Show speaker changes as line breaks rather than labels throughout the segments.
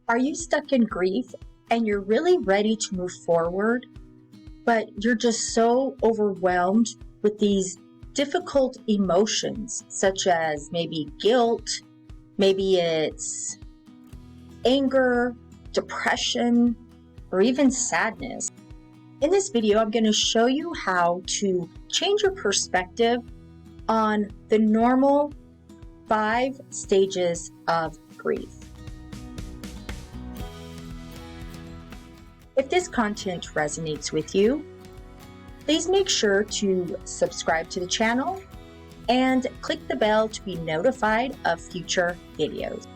Are you stuck in grief and you're really ready to move forward, but you're just so overwhelmed with these difficult emotions, such as maybe guilt, maybe it's anger, depression, or even sadness? In this video, I'm going to show you how to change your perspective on the normal 5 stages of grief. If this content resonates with you, please make sure to subscribe to the channel and click the bell to be notified of future videos.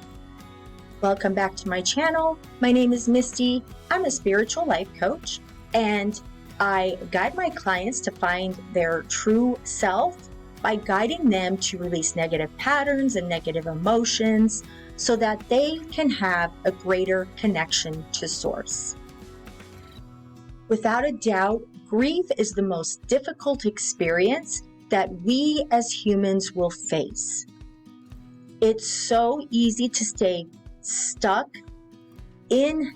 Welcome back to my channel. My name is Misty. I'm a spiritual life coach, and I guide my clients to find their true self by guiding them to release negative patterns and negative emotions so that they can have a greater connection to Source. Without a doubt, grief is the most difficult experience that we as humans will face. It's so easy to stay stuck in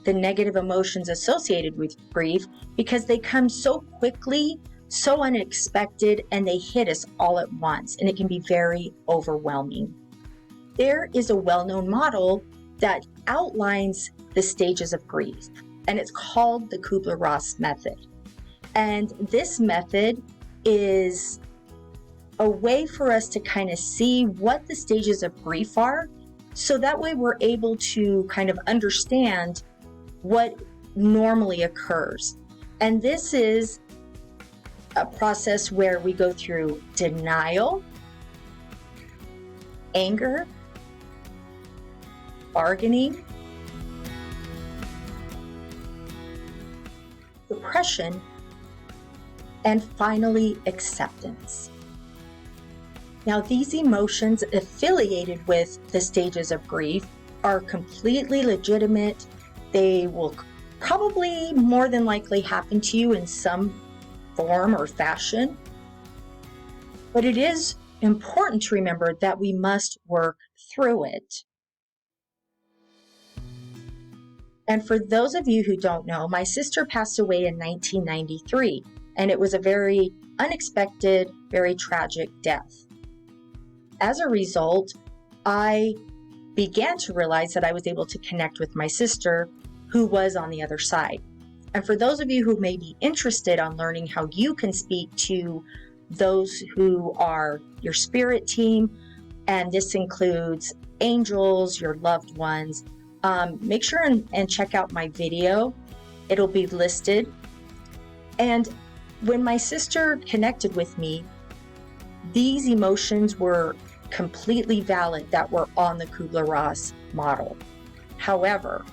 the negative emotions associated with grief because they come so quickly, so unexpected, and they hit us all at once, and it can be very overwhelming. There is a well-known model that outlines the stages of grief, and it's called the Kübler-Ross Method. And this method is a way for us to kind of see what the stages of grief are, so that way we're able to kind of understand what normally occurs. And this is a process where we go through denial, anger, bargaining, depression, and finally acceptance. Now, these emotions affiliated with the stages of grief are completely legitimate. They will probably more than likely happen to you in some form or fashion. But it is important to remember that we must work through it. And for those of you who don't know, my sister passed away in 1993, and it was a very unexpected, very tragic death. As a result, I began to realize that I was able to connect with my sister who was on the other side. And for those of you who may be interested on learning how you can speak to those who are your spirit team, and this includes angels, your loved ones, make sure and check out my video. It'll be listed. And when my sister connected with me, these emotions were completely valid that were on the Kübler-Ross model. However,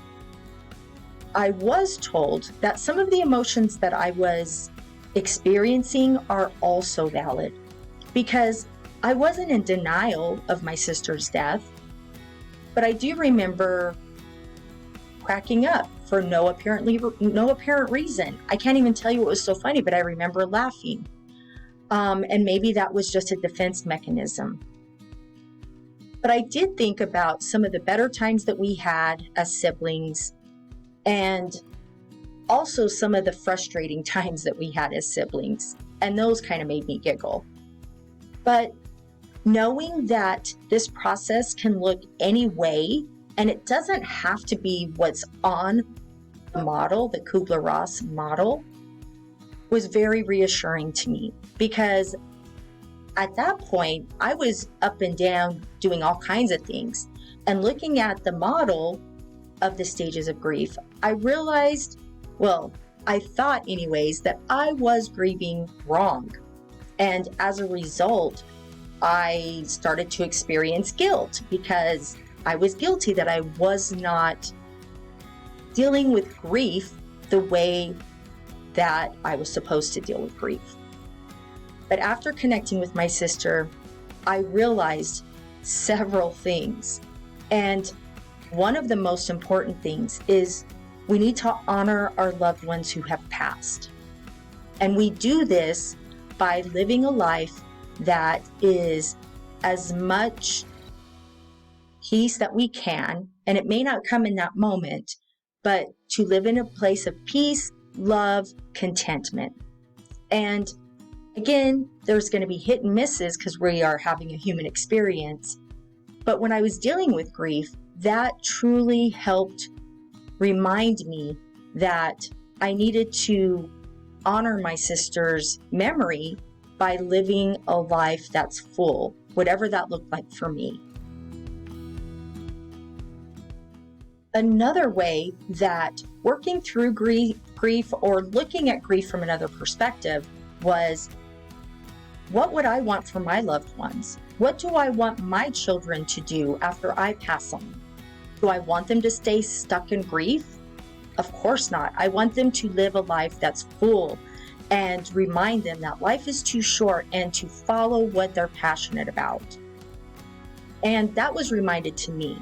I was told that some of the emotions that I was experiencing are also valid, because I wasn't in denial of my sister's death, but I do remember cracking up for no apparent reason. I can't even tell you what was so funny, but I remember laughing. And maybe that was just a defense mechanism. But I did think about some of the better times that we had as siblings, and also some of the frustrating times that we had as siblings. And those kind of made me giggle. But knowing that this process can look any way, and it doesn't have to be what's on the model, the Kübler-Ross model, was very reassuring to me, because at that point, I was up and down doing all kinds of things. And looking at the model of the stages of grief, I realized, well, I thought anyways, that I was grieving wrong. And as a result, I started to experience guilt, because I was guilty that I was not dealing with grief the way that I was supposed to deal with grief. But after connecting with my sister, I realized several things. And one of the most important things is we need to honor our loved ones who have passed. And we do this by living a life that is as much peace that we can, and it may not come in that moment, but to live in a place of peace, love, contentment. And again, there's going to be hit and misses because we are having a human experience. But when I was dealing with grief, that truly helped remind me that I needed to honor my sister's memory by living a life that's full, whatever that looked like for me. Another way that working through grief or looking at grief from another perspective was, what would I want for my loved ones? What do I want my children to do after I pass on? Do I want them to stay stuck in grief? Of course not. I want them to live a life that's full and remind them that life is too short and to follow what they're passionate about. And that was reminded to me.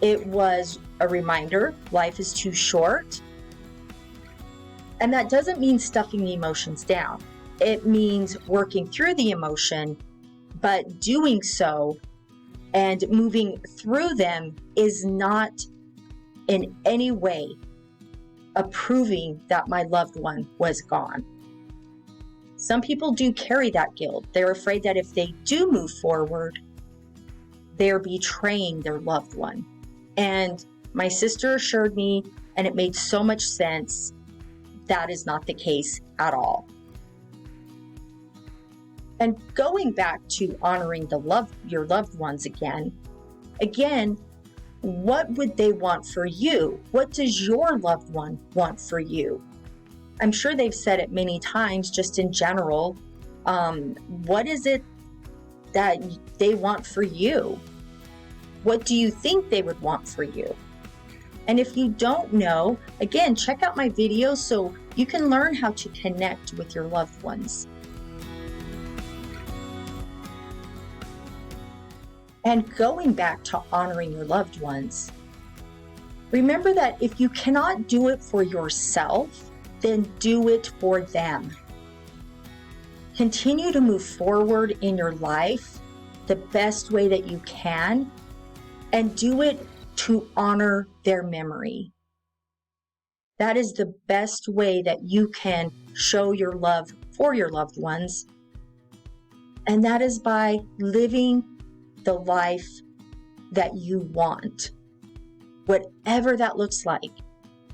It was a reminder, life is too short. And that doesn't mean stuffing the emotions down. It means working through the emotion, but doing so and moving through them is not in any way approving that my loved one was gone. Some people do carry that guilt. They're afraid that if they do move forward, they're betraying their loved one. And my sister assured me, and it made so much sense, that is not the case at all. And going back to honoring your loved ones again, what would they want for you? What does your loved one want for you? I'm sure they've said it many times, just in general. What is it that they want for you? What do you think they would want for you? And if you don't know, again, check out my video so you can learn how to connect with your loved ones. And going back to honoring your loved ones, remember that if you cannot do it for yourself, then do it for them. Continue to move forward in your life the best way that you can, and do it to honor their memory. That is the best way that you can show your love for your loved ones, and that is by living the life that you want, whatever that looks like.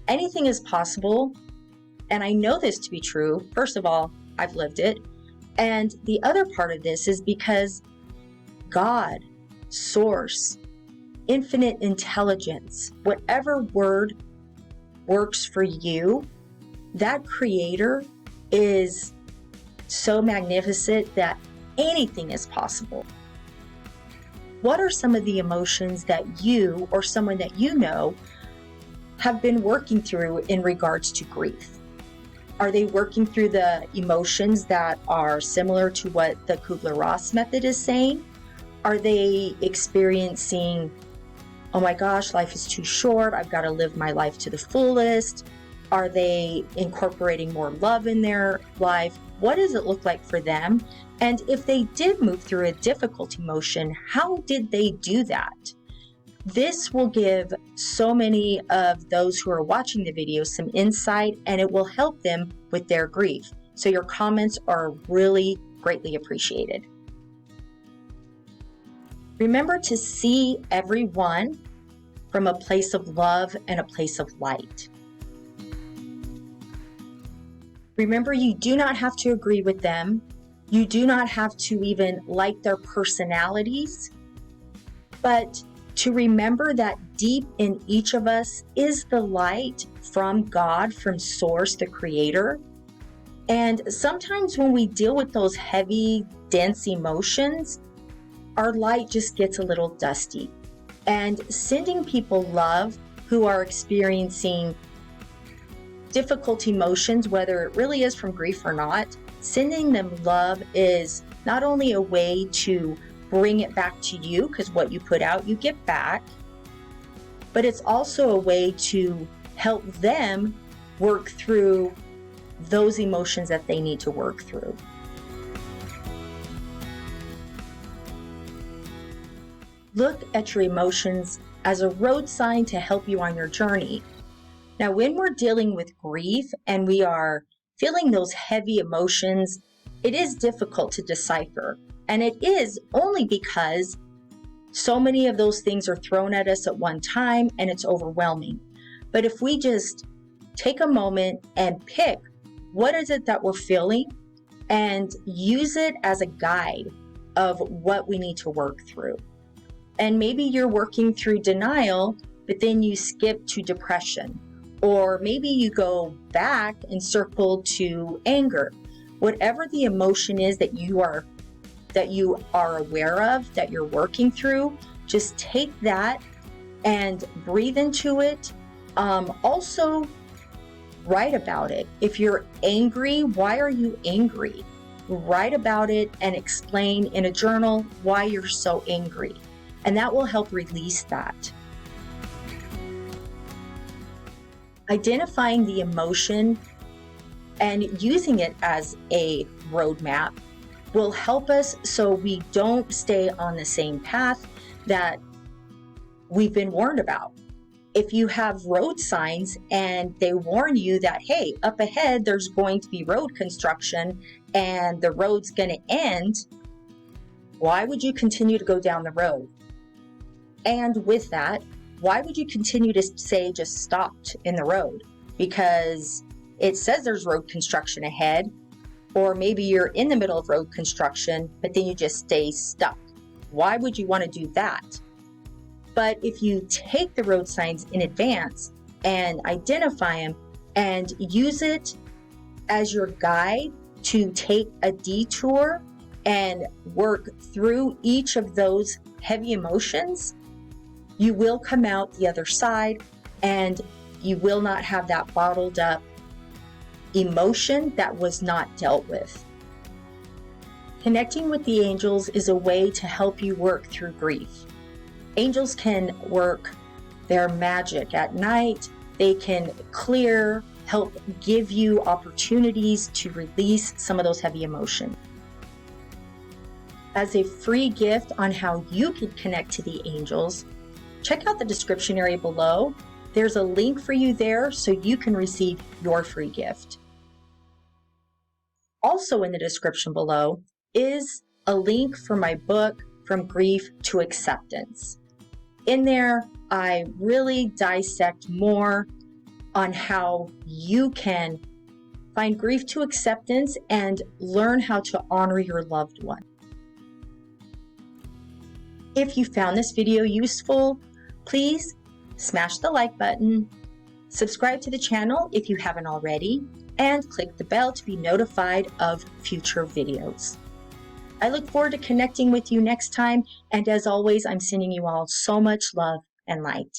Anything is possible, and I know this to be true. First of all, I've lived it, and the other part of this is because God, Source, infinite intelligence, whatever word works for you, that Creator is so magnificent that anything is possible. What are some of the emotions that you or someone that you know have been working through in regards to grief? Are they working through the emotions that are similar to what the Kübler-Ross Method is saying? Are they experiencing, oh my gosh, life is too short, I've got to live my life to the fullest? Are they incorporating more love in their life? What does it look like for them? And if they did move through a difficult emotion, how did they do that? This will give so many of those who are watching the video some insight, and it will help them with their grief. So your comments are really greatly appreciated. Remember to see everyone from a place of love and a place of light. Remember, you do not have to agree with them. You do not have to even like their personalities, but to remember that deep in each of us is the light from God, from Source, the Creator. And sometimes when we deal with those heavy, dense emotions, our light just gets a little dusty. And sending people love who are experiencing difficult emotions, whether it really is from grief or not, sending them love is not only a way to bring it back to you, because what you put out, you get back, but it's also a way to help them work through those emotions that they need to work through. Look at your emotions as a road sign to help you on your journey. Now, when we're dealing with grief and we are feeling those heavy emotions, it is difficult to decipher. And it is only because so many of those things are thrown at us at one time and it's overwhelming. But if we just take a moment and pick what is it that we're feeling and use it as a guide of what we need to work through. And maybe you're working through denial, but then you skip to depression. Or maybe you go back and circle to anger. Whatever the emotion is that you are aware of, that you're working through, just take that and breathe into it. Also, write about it. If you're angry, why are you angry? Write about it and explain in a journal why you're so angry. And that will help release that. Identifying the emotion and using it as a roadmap will help us so we don't stay on the same path that we've been warned about. If you have road signs and they warn you that, hey, up ahead there's going to be road construction and the road's going to end, why would you continue to go down the road? And with that, why would you continue to say just stopped in the road? Because it says there's road construction ahead, or maybe you're in the middle of road construction, but then you just stay stuck. Why would you want to do that? But if you take the road signs in advance and identify them and use it as your guide to take a detour and work through each of those heavy emotions, you will come out the other side and you will not have that bottled up emotion that was not dealt with. Connecting with the angels is a way to help you work through grief. Angels can work their magic at night. They can clear, help give you opportunities to release some of those heavy emotions. As a free gift on how you can connect to the angels, check out the description area below. There's a link for you there so you can receive your free gift. Also in the description below is a link for my book, From Grief to Acceptance. In there, I really dissect more on how you can find grief to acceptance and learn how to honor your loved one. If you found this video useful, please smash the like button, subscribe to the channel if you haven't already, and click the bell to be notified of future videos. I look forward to connecting with you next time, and as always, I'm sending you all so much love and light.